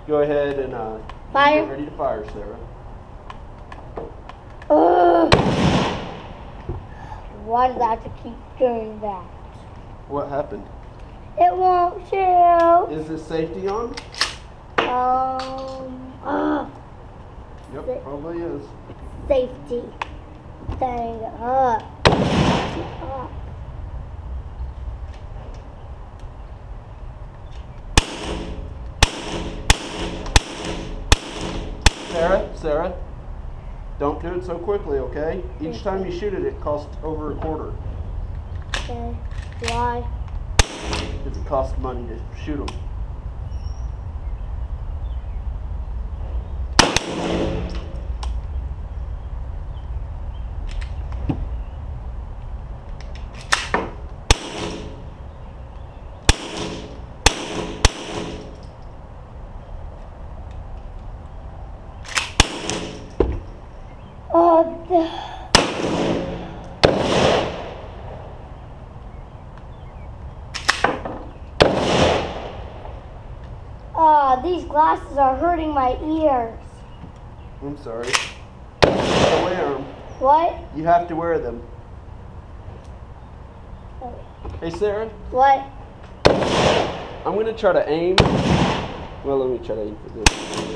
Go ahead and Fire. get ready to fire, Sarah. Ugh. Why does I have to keep doing that? What happened? It won't shoot. Is this safety on? Yep, probably is. Safety thing up. Sarah, don't do it so quickly, okay? Each time you shoot it, it costs over $1. Okay. Why? Because it costs money to shoot them. These glasses are hurting my ears. I'm sorry. You have to wear them. What? You have to wear them. Hey, Sarah. What? I'm going to try to aim. Well, let me try to aim for this.